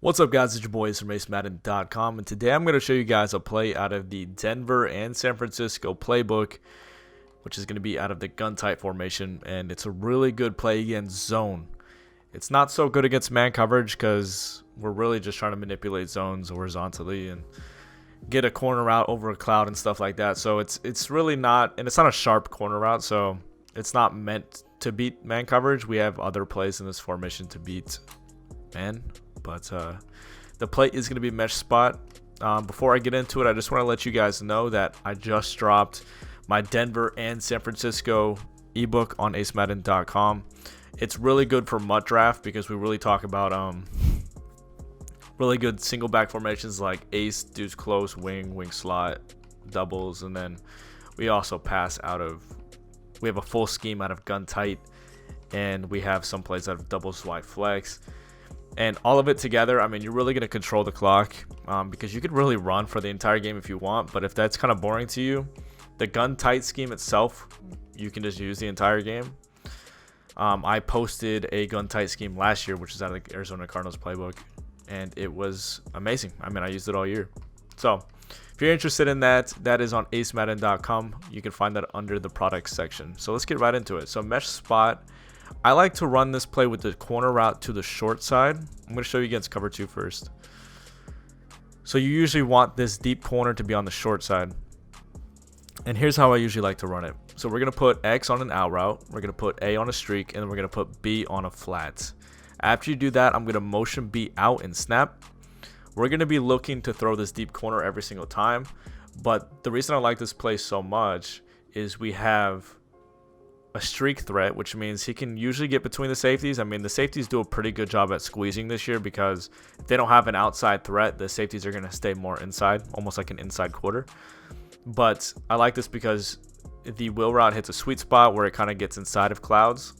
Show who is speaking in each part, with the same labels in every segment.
Speaker 1: What's up, guys? It's your boys from Madden.com, and today I'm going to show you guys a play out of the Denver and San Francisco playbook, which is going to be out of the gun tight formation, and it's a really good play against zone. It's not so good against man coverage because we're really just trying to manipulate zones horizontally and get a corner route over a cloud and stuff like that. So it's really not, and it's not a sharp corner route, so it's not meant to beat man coverage. We have other plays in this formation to beat man. But the play is going to be mesh spot. Before I get into it, I just want to let you guys know that I just dropped my Denver and San Francisco ebook on acemadden.com. It's really good for MUT draft because we really talk about really good single back formations like ace, deuce close, wing slot, doubles, and then we also we have a full scheme out of gun tight, and we have some plays out of doubles wide flex. And all of it together, I mean, you're really going to control the clock because you could really run for the entire game if you want. But if that's kind of boring to you, the gun tight scheme itself, you can just use the entire game. I posted a gun tight scheme last year, which is out of the Arizona Cardinals playbook, and it was amazing. I mean, I used it all year. So if you're interested in that, that is on acemadden.com. You can find that under the products section. So let's get right into it. So mesh spot. I like to run this play with the corner route to the short side. I'm going to show you against cover 2 first. So you usually want this deep corner to be on the short side. And here's how I usually like to run it. So we're going to put X on an out route. We're going to put A on a streak. And then we're going to put B on a flat. After you do that, I'm going to motion B out and snap. We're going to be looking to throw this deep corner every single time. But the reason I like this play so much is we have a streak threat, which means he can usually get between the safeties. I mean, the safeties do a pretty good job at squeezing this year because if they don't have an outside threat, the safeties are going to stay more inside, almost like an inside quarter. But I like this because the wheel route hits a sweet spot where it kind of gets inside of clouds.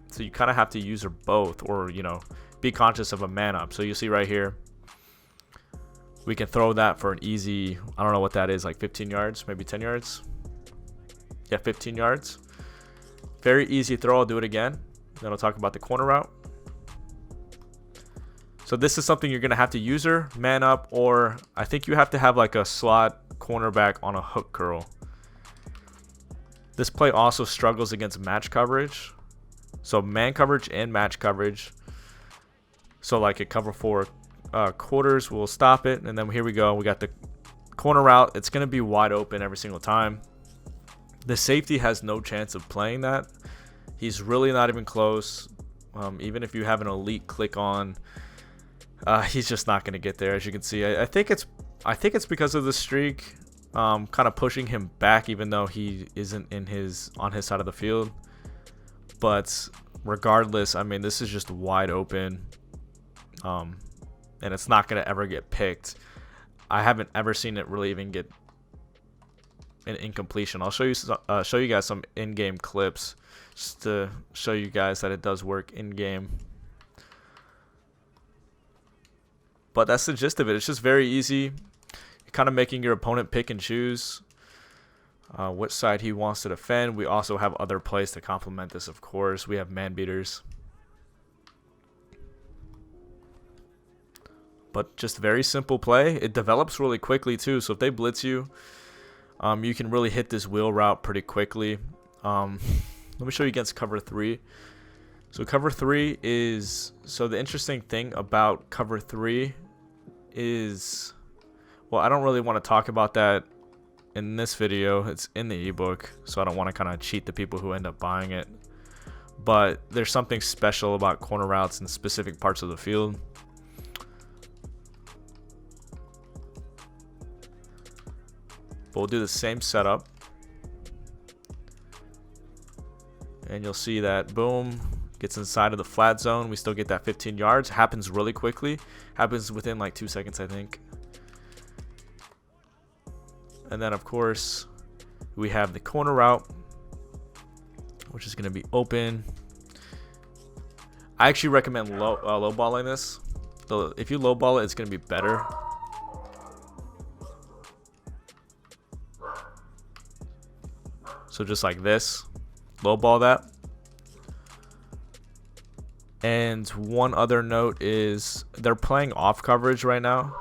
Speaker 1: So you kind of have to use her both, or, you know, be conscious of a man up. So you see right here, we can throw that for an easy, I don't know what that is, like 15 yards, maybe 10 yards. Yeah, 15 yards. Very easy throw. I'll do it again. Then I'll talk about the corner route. So this is something you're going to have to use her, man up, or I think you have to have like a slot cornerback on a hook curl. This play also struggles against match coverage. So man coverage and match coverage. So like a cover 4 quarters will stop it. And then here we go. We got the corner route. It's going to be wide open every single time. The safety has no chance of playing that. He's really not even close. Even if you have an elite click on, he's just not going to get there. As you can see, I think it's because of the streak, kind of pushing him back, even though he isn't on his side of the field. But regardless, I mean, this is just wide open, and it's not going to ever get picked. I haven't ever seen it really even get an incompletion. I'll show you guys some in-game clips just to show you guys that it does work in-game. But that's the gist of it. It's just very easy. You're kind of making your opponent pick and choose which side he wants to defend. We also have other plays to complement this, of course. We have man beaters. But just very simple play. It develops really quickly too. So if they blitz you, you can really hit this wheel route pretty quickly. Let me show you against cover 3. So cover 3 is, so the interesting thing about cover 3 is, well, I don't really want to talk about that in this video. It's in the ebook, so I don't want to kind of cheat the people who end up buying it. But there's something special about corner routes in specific parts of the field. But we'll do the same setup, and you'll see that boom, gets inside of the flat zone. We still get that 15 yards. Happens really quickly. Happens within like 2 seconds, I think. And then of course we have the corner route, which is going to be open. I actually recommend low balling this. If you low ball it, it's going to be better. So just like this, low ball that. And one other note is they're playing off coverage right now.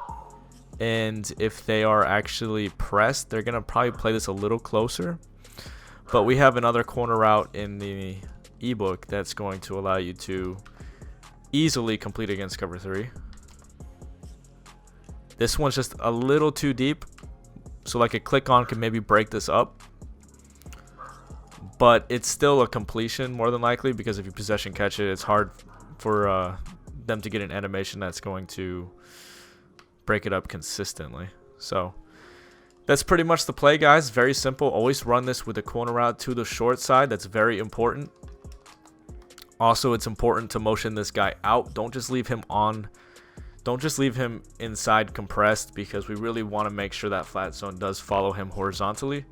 Speaker 1: And if they are actually pressed, they're going to probably play this a little closer. But we have another corner route in the ebook that's going to allow you to easily complete against cover 3. This one's just a little too deep, so like a click on can maybe break this up, but it's still a completion more than likely, because if you possession catch it, it's hard for them to get an animation that's going to break it up consistently. So that's pretty much the play, guys. Very simple. Always run this with a corner route to the short side. That's very important. Also, it's important to motion this guy out. Don't just leave him on. Don't just leave him inside compressed, because we really want to make sure that flat zone does follow him horizontally.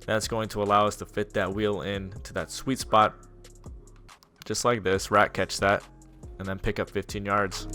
Speaker 1: That's going to allow us to fit that wheel in to that sweet spot, just like this. Rat catch that, and then pick up 15 yards.